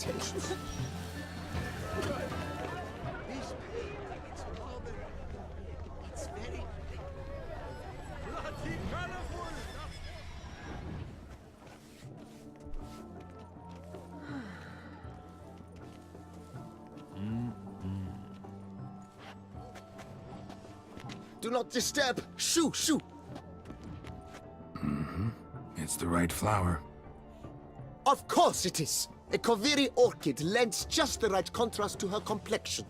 limitations. This painting, it's rather... It's very... bloody colorful! Do not disturb! Shoo! Shoo! It's the right flower. Of course it is! A Kaviri orchid lends just the right contrast to her complexion.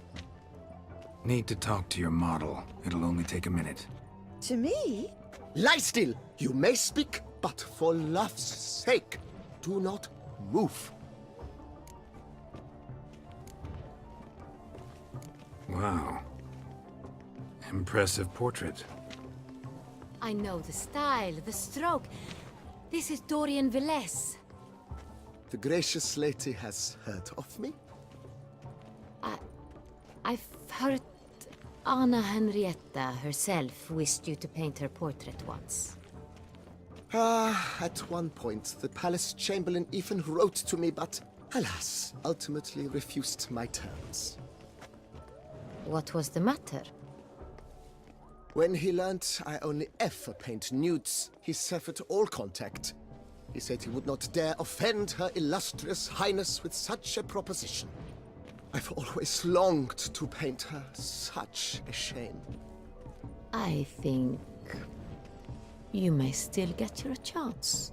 Need to talk to your model. It'll only take a minute. To me? Lie still! You may speak, but for love's sake, do not move. Wow. Impressive portrait. I know the style, the stroke. This is Dorian Velez. The gracious lady has heard of me? I've heard Anna Henrietta herself wished you to paint her portrait once. At one point, the palace chamberlain even wrote to me, but alas, ultimately refused my terms. What was the matter? When he learned I only ever paint nudes, he severed all contact. He said he would not dare offend her illustrious highness with such a proposition. I've always longed to paint her. Such a shame. I think you may still get your chance.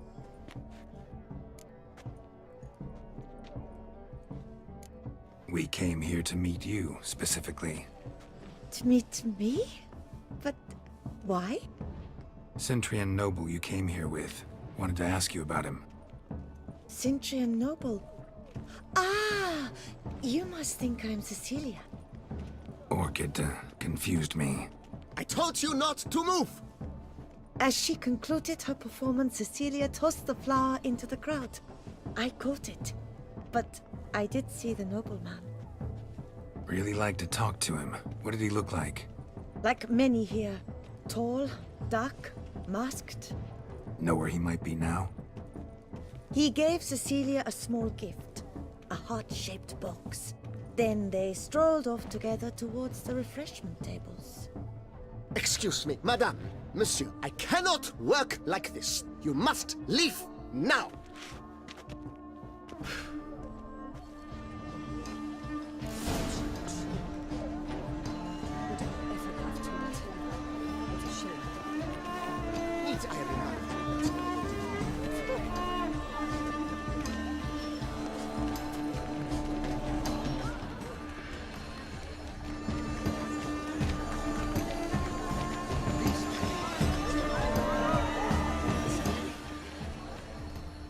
We came here to meet you, specifically. To meet me? But why? Cintrian noble you came here with. Wanted to ask you about him. Cintrian noble. Ah! You must think I'm Cecilia. Orchid confused me. I told you not to move! As she concluded her performance, Cecilia tossed the flower into the crowd. I caught it, but I did see the nobleman. Really like to talk to him. What did he look like? Like many here. Tall, dark, masked. Know where he might be now? He gave Cecilia a small gift, a heart-shaped box. Then they strolled off together towards the refreshment tables. Excuse me, madame, monsieur, I cannot work like this. You must leave now! Need I remind you?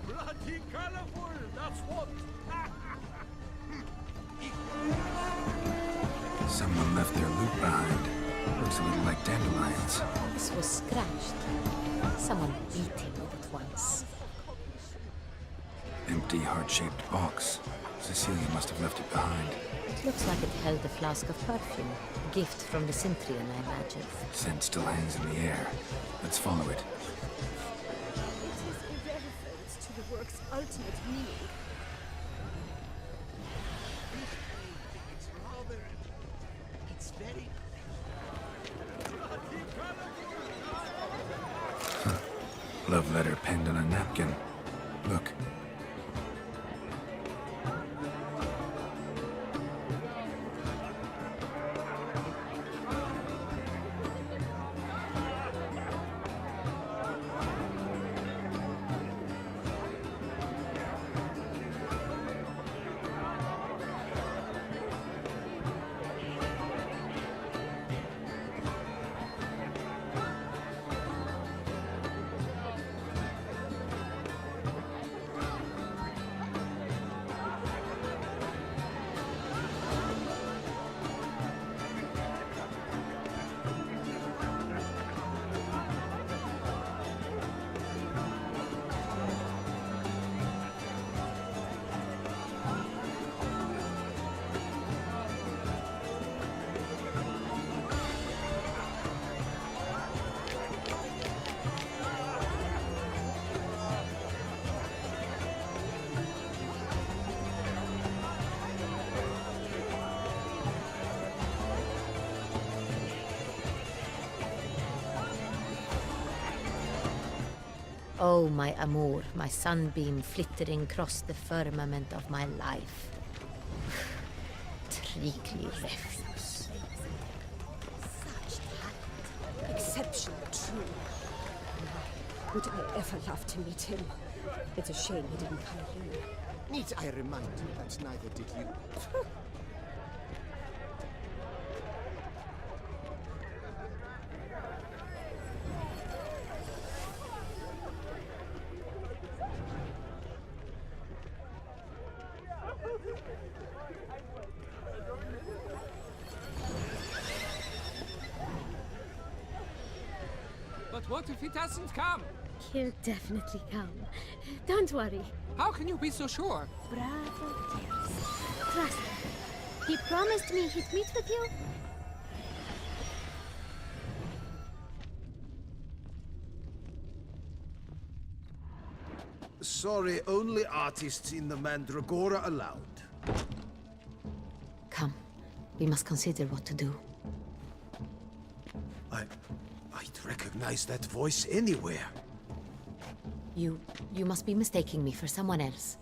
Bloody colorful, that's what! Someone left their loot behind. Looks a little like dandelions. This was scratched. Someone beat him with it once. Empty heart-shaped box. Cecilia must have left it behind. It looks like it held a flask of perfume. A gift from the Cintrian, I imagine. Scent still hangs in the air. Let's follow it. It is irrelevant to the work's ultimate meaning. It's rather... It's very... Love letter penned on a napkin. Look. Oh, my amour, my sunbeam flittering across the firmament of my life. Trickly refuse. Such talent. Exceptional, true. Would I ever love to meet him? It's a shame he didn't come here. Need I remind you that neither did you? But what if he doesn't come? He'll definitely come. Don't worry. How can you be so sure? Bravo, dearest. Trust me. He promised me he'd meet with you. Sorry, only artists in the Mandragora allowed. Come, we must consider what to do. I'd recognize that voice anywhere. You must be mistaking me for someone else.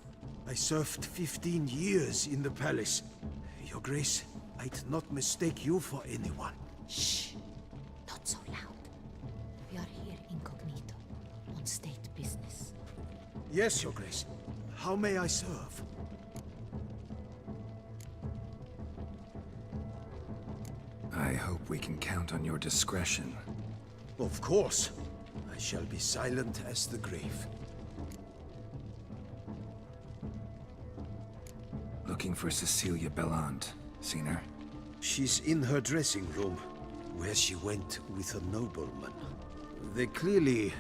I served 15 years in the palace. Your Grace, I'd not mistake you for anyone. Shh! Not so loud. We are here incognito, on state business. Yes, Your Grace. How may I serve? I hope we can count on your discretion. Of course. I shall be silent as the grave. Looking for Cecilia Bellant. Seen her? She's in her dressing room, where she went with a nobleman. They clearly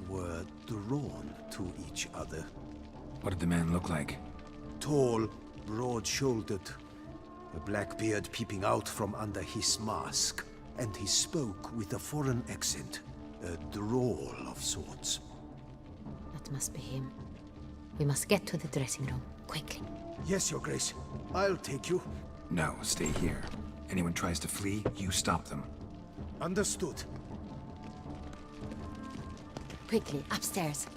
were drawn to each other. What did the man look like? Tall, broad-shouldered, a black beard peeping out from under his mask, and he spoke with a foreign accent, a drawl of sorts. That must be him. We must get to the dressing room, quickly. Yes, Your Grace. I'll take you. No, stay here. Anyone tries to flee, you stop them. Understood. Quickly, upstairs.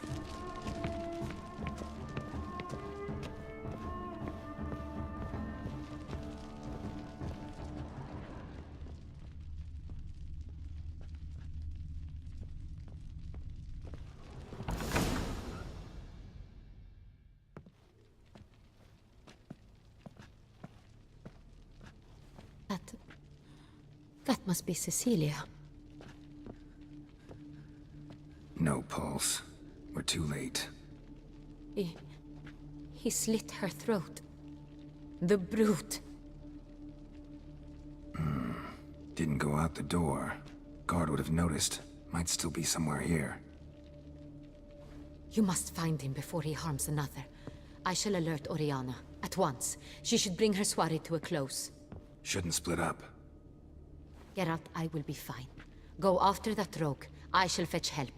That must be Cecilia. No pulse. We're too late. He slit her throat. The brute. Didn't go out the door. Guard would have noticed. Might still be somewhere here. You must find him before he harms another. I shall alert Oriana. At once. She should bring her soirée to a close. Shouldn't split up. Geralt, I will be fine. Go after that rogue. I shall fetch help.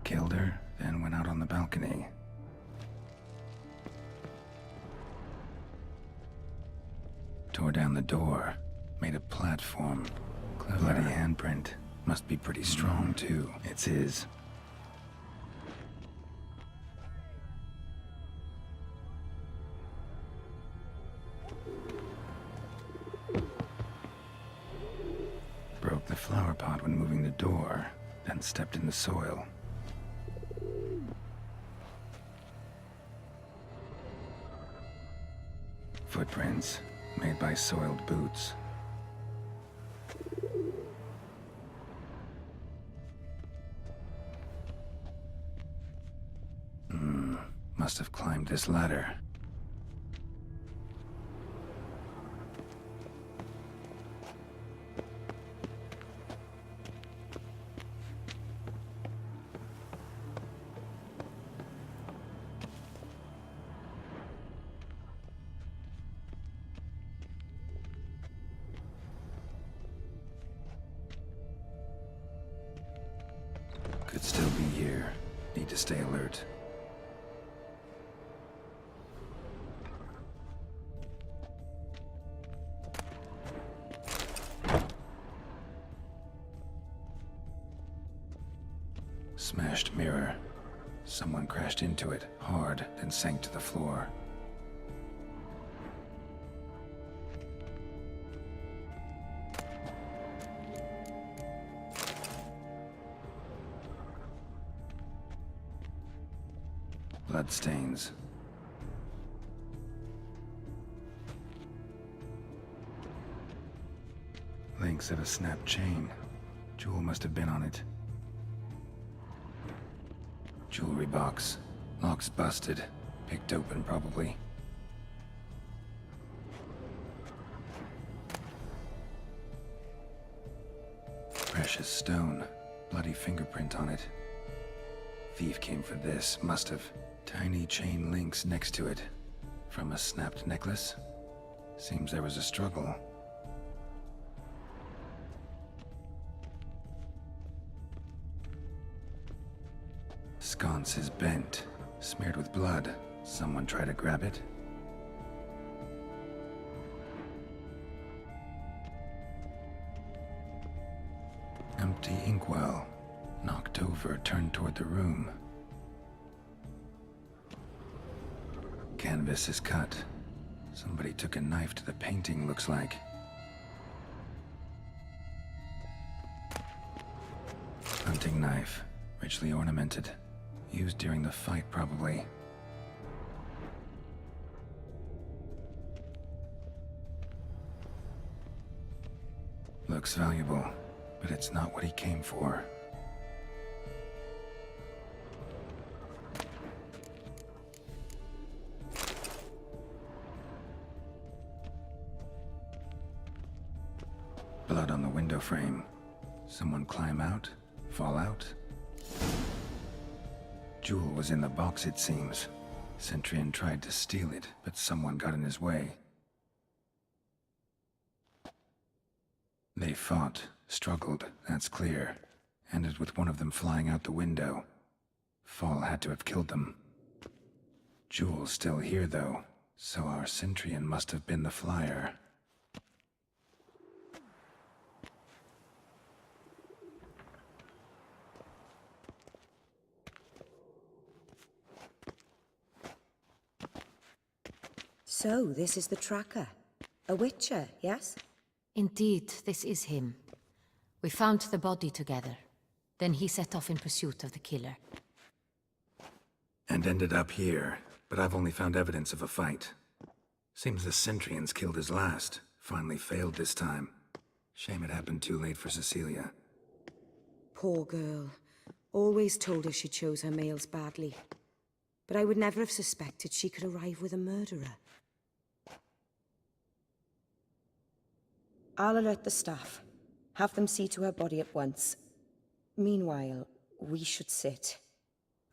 Killed her, then went out on the balcony. Tore down the door, made a platform. Clever. Bloody handprint. Must be pretty strong, too. It's his. Broke the flower pot when moving the door, then stepped in the soil. Footprints, made by soiled boots. Must have climbed this ladder. Could still be here. Need to stay alert. Smashed mirror. Someone crashed into it hard, then sank to the floor. Bloodstains. Links of a snapped chain. Jewel must have been on it. Jewelry box. Lock's busted. Picked open, probably. Precious stone. Bloody fingerprint on it. Thief came for this, must have. Tiny chain links next to it. From a snapped necklace? Seems there was a struggle. Sconce is bent, smeared with blood. Someone try to grab it? Empty inkwell. Knocked over, turned toward the room. Canvas is cut. Somebody took a knife to the painting, looks like. Hunting knife, richly ornamented. Used during the fight, probably. Looks valuable, but it's not what he came for. Blood on the window frame. Someone climb out? Fall out? Jewel was in the box, it seems. Centrian tried to steal it, but someone got in his way. They fought, struggled, that's clear. Ended with one of them flying out the window. Fall had to have killed them. Jewel's still here, though, so our Cintrian must have been the flyer. So, this is the tracker. A witcher, yes? Indeed, this is him. We found the body together. Then he set off in pursuit of the killer. And ended up here, but I've only found evidence of a fight. Seems the Cintrians killed his last. Finally failed this time. Shame it happened too late for Cecilia. Poor girl. Always told her she chose her males badly. But I would never have suspected she could arrive with a murderer. I'll alert the staff. Have them see to her body at once. Meanwhile, we should sit.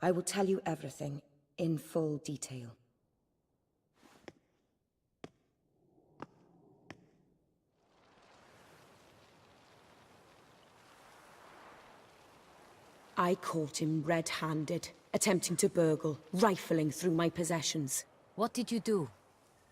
I will tell you everything, in full detail. I caught him red-handed, attempting to burgle, rifling through my possessions. What did you do?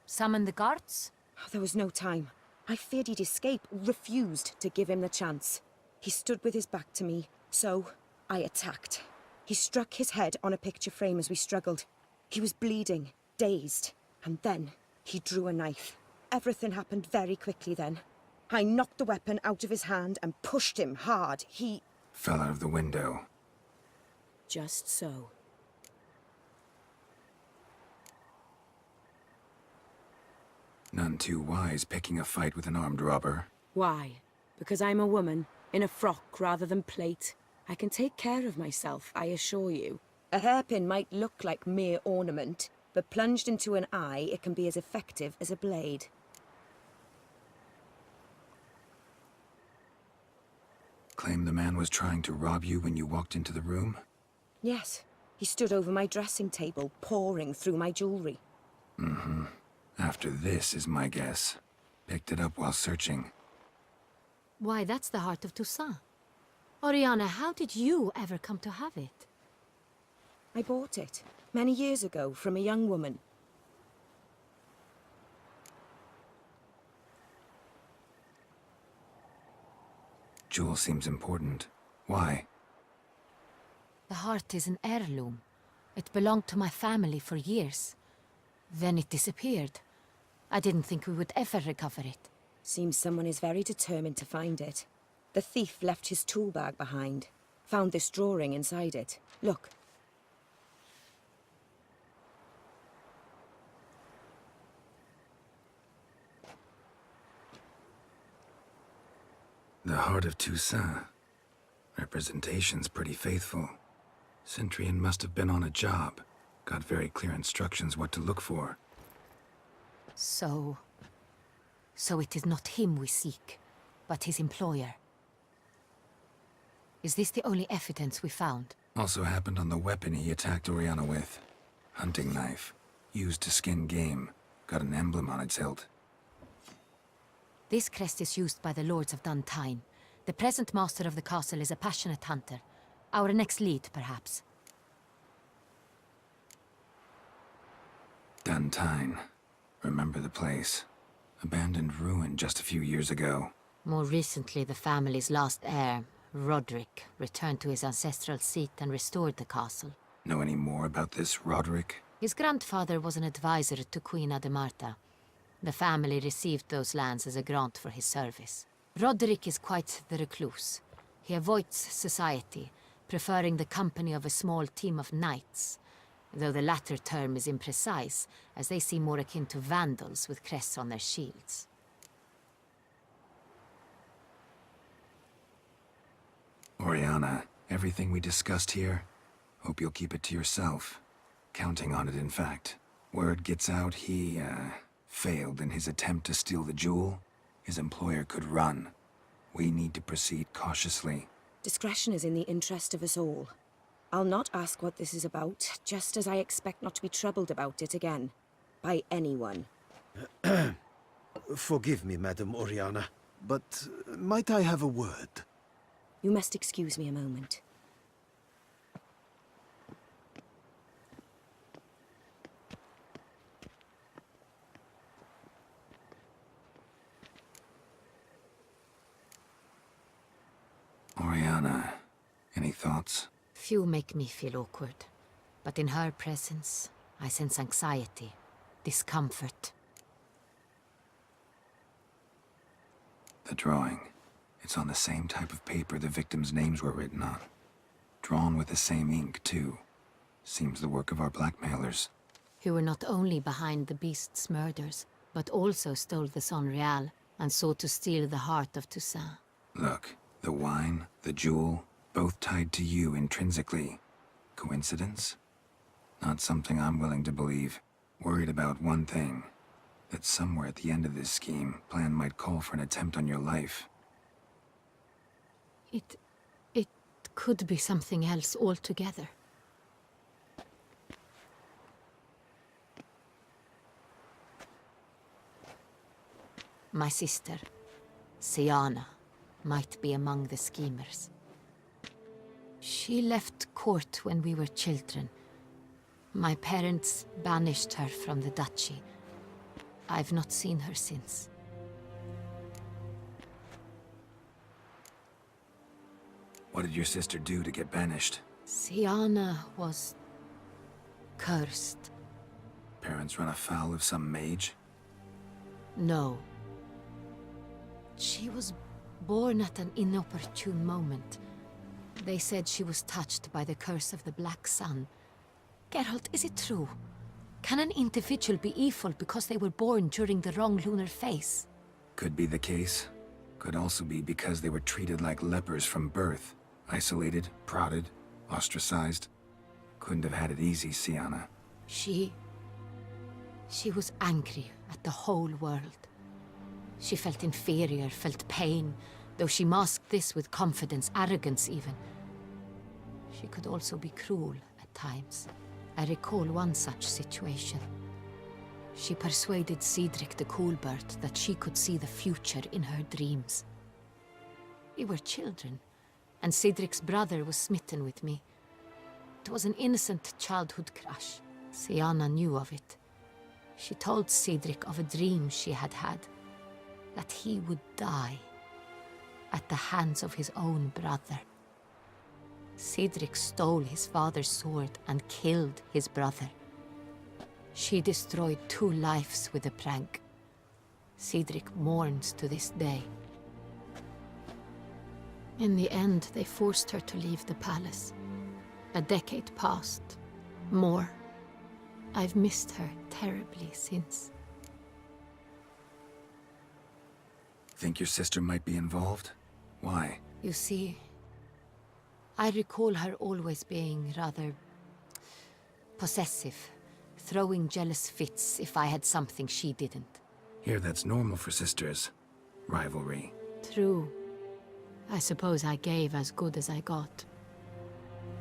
Summon the guards? There was no time. I feared he'd escape, refused to give him the chance. He stood with his back to me, so I attacked. He struck his head on a picture frame as we struggled. He was bleeding, dazed, and then he drew a knife. Everything happened very quickly then. I knocked the weapon out of his hand and pushed him hard. He Fell out of the window. just so. None too wise picking a fight with an armed robber. Why? Because I'm a woman, in a frock rather than plate. I can take care of myself, I assure you. A hairpin might look like mere ornament, but plunged into an eye, it can be as effective as a blade. Claim the man was trying to rob you when you walked into the room? Yes, he stood over my dressing table, pouring through my jewelry. Mm-hmm. After this is my guess. Picked it up while searching. Why, that's the heart of Toussaint. Oriana, how did you ever come to have it? I bought it many years ago from a young woman. Jewel seems important. Why? The heart is an heirloom. It belonged to my family for years. Then it disappeared. I didn't think we would ever recover it. Seems someone is very determined to find it. The thief left his tool bag behind. Found this drawing inside it. Look. The Heart of Toussaint. Representation's pretty faithful. Cintrian must have been on a job. Got very clear instructions what to look for. So it is not him we seek, but his employer. Is this the only evidence we found? Also happened on the weapon he attacked Oriana with. Hunting knife. Used to skin game. Got an emblem on its hilt. This crest is used by the Lords of Duntine. The present master of the castle is a passionate hunter. Our next lead, perhaps. Duntine. Remember the place. Abandoned ruin just a few years ago. More recently, the family's last heir, Roderick, returned to his ancestral seat and restored the castle. Know any more about this Roderick? His grandfather was an advisor to Queen Ademarta. The family received those lands as a grant for his service. Roderick is quite the recluse. He avoids society, preferring the company of a small team of knights, though the latter term is imprecise, as they seem more akin to vandals with crests on their shields. Oriana, everything we discussed here, hope you'll keep it to yourself. Counting on it, in fact. Word gets out he, failed in his attempt to steal the jewel. His employer could run. We need to proceed cautiously. Discretion is in the interest of us all. I'll not ask what this is about, just as I expect not to be troubled about it again. By anyone. Forgive me, Madam Oriana, but might I have a word? You must excuse me a moment. Oriana, any thoughts? Few make me feel awkward, but in her presence, I sense anxiety, discomfort. The drawing. It's on the same type of paper the victims' names were written on. Drawn with the same ink, too. Seems the work of our blackmailers. Who were not only behind the beast's murders, but also stole the Son Real and sought to steal the heart of Toussaint. Look, the wine, the jewel, both tied to you intrinsically. Coincidence? Not something I'm willing to believe. Worried about one thing. That somewhere at the end of this scheme, plan might call for an attempt on your life. It could be something else altogether. My sister, Siana, might be among the schemers. She left court when we were children. My parents banished her from the duchy. I've not seen her since. What did your sister do to get banished? Siana was cursed. Parents run afoul of some mage? No. She was born at an inopportune moment. They said she was touched by the curse of the Black Sun. Geralt, is it true? Can an individual be evil because they were born during the wrong lunar phase? Could be the case. Could also be because they were treated like lepers from birth. Isolated, prodded, ostracized. Couldn't have had it easy, Siana. She was angry at the whole world. She felt inferior, felt pain, though she masked this with confidence, arrogance even. She could also be cruel at times. I recall one such situation. She persuaded Cedric the Coolbird that she could see the future in her dreams. We were children, and Cedric's brother was smitten with me. It was an innocent childhood crush. Sienna knew of it. She told Cedric of a dream she had had, that he would die at the hands of his own brother. Cedric stole his father's sword and killed his brother. She destroyed 2 lives with a prank. Cedric mourns to this day. In the end, they forced her to leave the palace. A decade passed. More. I've missed her terribly since. Think your sister might be involved? Why? You see, I recall her always being rather possessive, throwing jealous fits if I had something she didn't. Here that's normal for sisters. Rivalry. True. I suppose I gave as good as I got.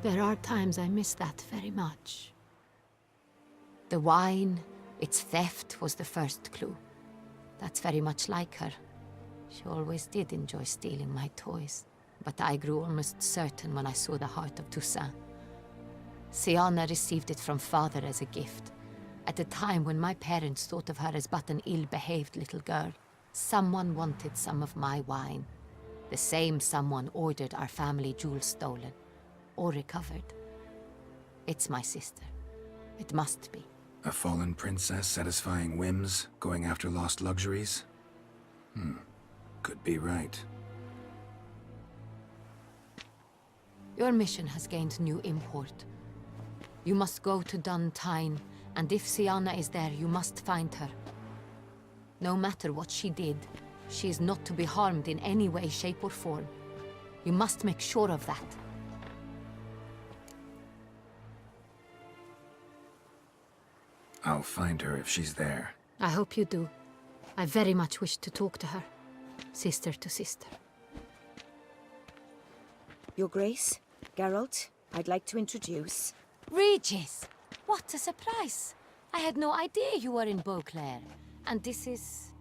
There are times I miss that very much. The wine, its theft, was the first clue. That's very much like her. She always did enjoy stealing my toys. But I grew almost certain when I saw the heart of Toussaint. Sienna received it from father as a gift. At a time when my parents thought of her as but an ill-behaved little girl. Someone wanted some of my wine. The same someone ordered our family jewels stolen. Or recovered. It's my sister. It must be. A fallen princess satisfying whims, going after lost luxuries? Could be right. Your mission has gained new import. You must go to Dun Tyne, and if Sienna is there, you must find her. No matter what she did, she is not to be harmed in any way, shape or form. You must make sure of that. I'll find her if she's there. I hope you do. I very much wish to talk to her. Sister to sister. Your Grace, Geralt, I'd like to introduce... Regis! What a surprise! I had no idea you were in Beauclair. And this is...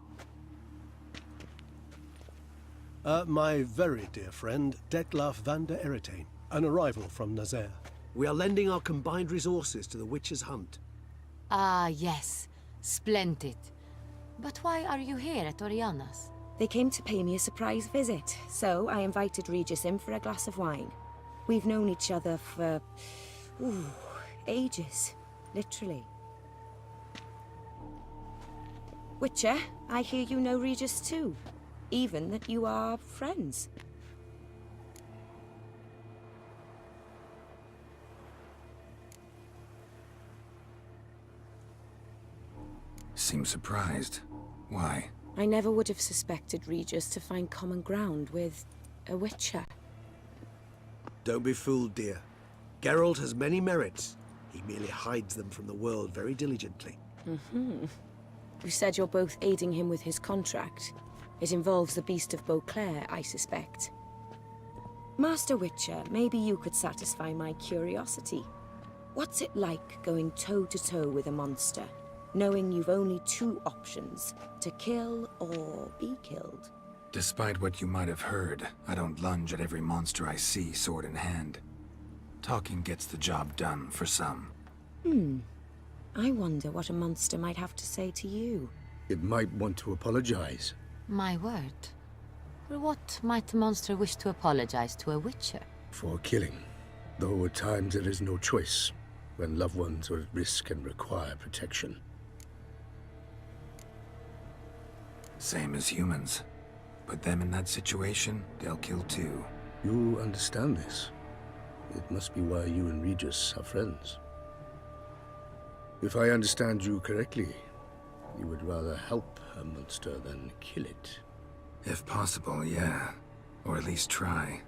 My very dear friend, Detlaf van der Eretain, an arrival from Nazaire. We are lending our combined resources to the Witcher's hunt. Ah, yes. Splendid. But why are you here at Oriana's? They came to pay me a surprise visit, so I invited Regis in for a glass of wine. We've known each other for... ages. Literally. Witcher, I hear you know Regis too. Even that you are friends. Seem surprised. Why? I never would have suspected Regis to find common ground with a Witcher. Don't be fooled, dear. Geralt has many merits. He merely hides them from the world very diligently. You said you're both aiding him with his contract. It involves the Beast of Beauclair, I suspect. Master Witcher, maybe you could satisfy my curiosity. What's it like going toe-to-toe with a monster, knowing you've only 2 options, to kill or be killed? Despite what you might have heard, I don't lunge at every monster I see sword in hand. Talking gets the job done for some. I wonder what a monster might have to say to you. It might want to apologize. My word. For what might a monster wish to apologize to a Witcher? For killing. Though at times there is no choice, when loved ones are at risk and require protection. Same as humans. Put them in that situation, they'll kill too. You understand this. It must be why you and Regis are friends. If I understand you correctly, you would rather help a monster than kill it. If possible, yeah. Or at least try.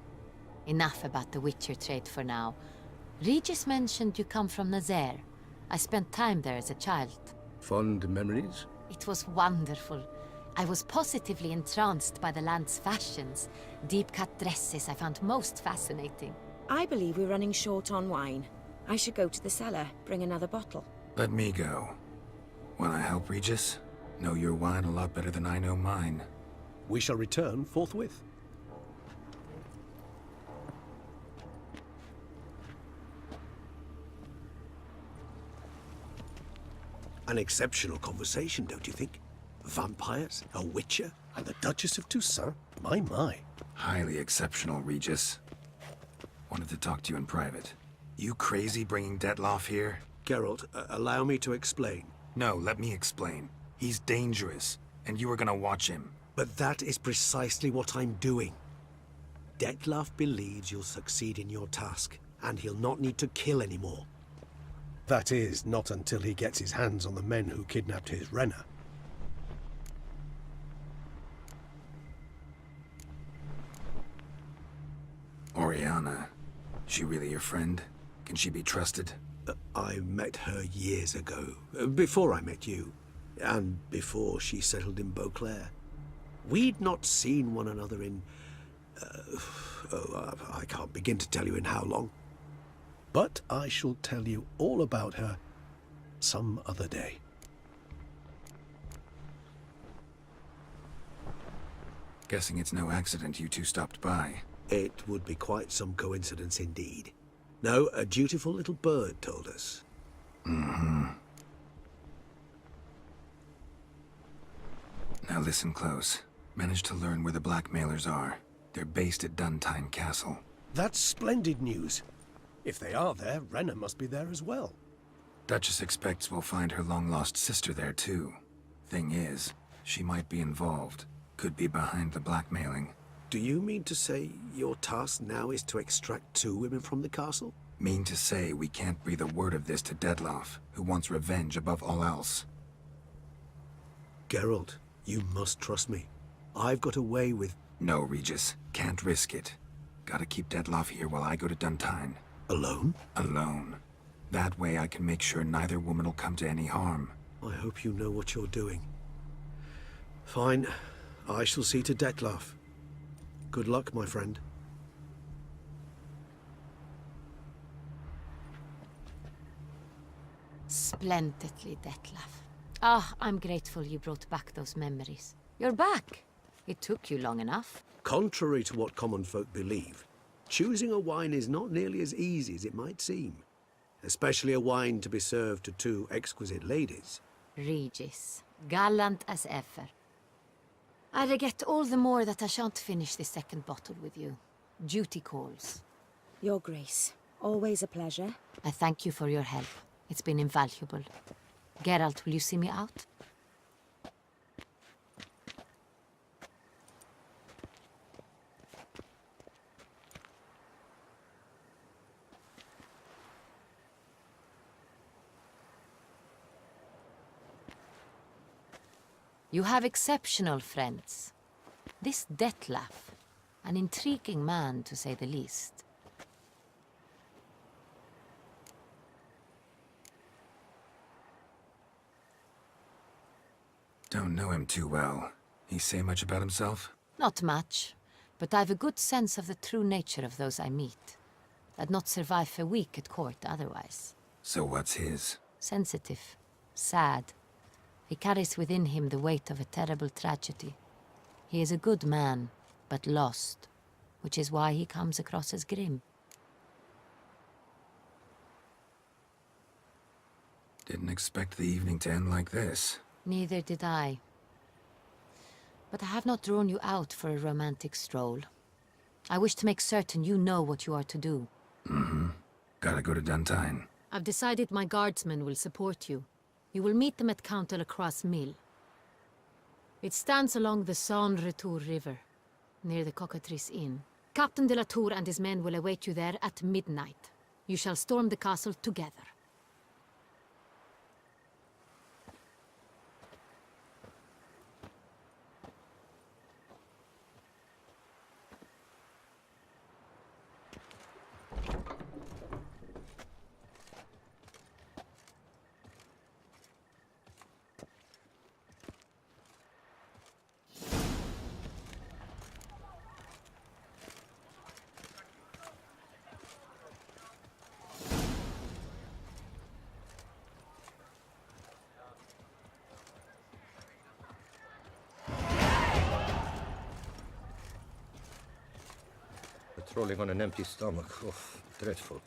Enough about the Witcher trade for now. Regis mentioned you come from Nazaire. I spent time there as a child. Fond memories? It was wonderful. I was positively entranced by the land's fashions. Deep-cut dresses I found most fascinating. I believe we're running short on wine. I should go to the cellar, bring another bottle. Let me go. Wanna help, Regis? Know your wine a lot better than I know mine. We shall return forthwith. An exceptional conversation, don't you think? Vampires, a witcher, And the Duchess of Toussaint? My. Highly exceptional, Regis. Wanted to talk to you in private. You crazy bringing Detloff here? Geralt, allow me to explain. No, let me explain. He's dangerous, and you were gonna watch him. But that is precisely what I'm doing. Detloff believes you'll succeed in your task, and he'll not need to kill anymore. That is, not until he gets his hands on the men who kidnapped his Renna. Oriana. She really your friend? Can she be trusted? I met her years ago, before I met you, and before she settled in Beauclair. We'd not seen one another in... I can't begin to tell you in how long. But I shall tell you all about her some other day. Guessing it's no accident you two stopped by. It would be quite some coincidence indeed. No, a dutiful little bird told us. Mm-hmm. Now listen close. Managed to learn where the blackmailers are. They're based at Duntine Castle. That's splendid news. If they are there, Renna must be there as well. Duchess expects we'll find her long-lost sister there, too. Thing is, she might be involved. Could be behind the blackmailing. Do you mean to say your task now is to extract 2 women from the castle? Mean to say we can't breathe a word of this to Detloff, who wants revenge above all else. Geralt, you must trust me. I've got away with... No, Regis. Can't risk it. Gotta keep Detloff here while I go to Duntine. Alone? Alone. That way I can make sure neither woman will come to any harm. I hope you know what you're doing. Fine. I shall see to Detloff. Good luck, my friend. Splendidly, Detlaff. Ah, I'm grateful you brought back those memories. You're back. It took you long enough. Contrary to what common folk believe, choosing a wine is not nearly as easy as it might seem. Especially a wine to be served to 2 exquisite ladies. Regis, gallant as ever. I regret all the more that I shan't finish this second bottle with you. Duty calls. Your Grace, always a pleasure. I thank you for your help. It's been invaluable. Geralt, will you see me out? You have exceptional friends. This Detlaff, an intriguing man to say the least. Don't know him too well. He say much about himself? Not much, but I've a good sense of the true nature of those I meet. I'd not survive a week at court otherwise. So what's his? Sensitive, sad. He carries within him the weight of a terrible tragedy. He is a good man, but lost, which is why he comes across as grim. Didn't expect the evening to end like this. Neither did I. But I have not drawn you out for a romantic stroll. I wish to make certain you know what you are to do. Mm-hmm. Gotta go to Duntine. I've decided my guardsmen will support you. You will meet them at Count Delacroix' mill. It stands along the Saône-Retour River, near the Cockatrice Inn. Captain de la Tour and his men will await you there at midnight. You shall storm the castle together. Patrolling on an empty stomach. Oh, dreadful.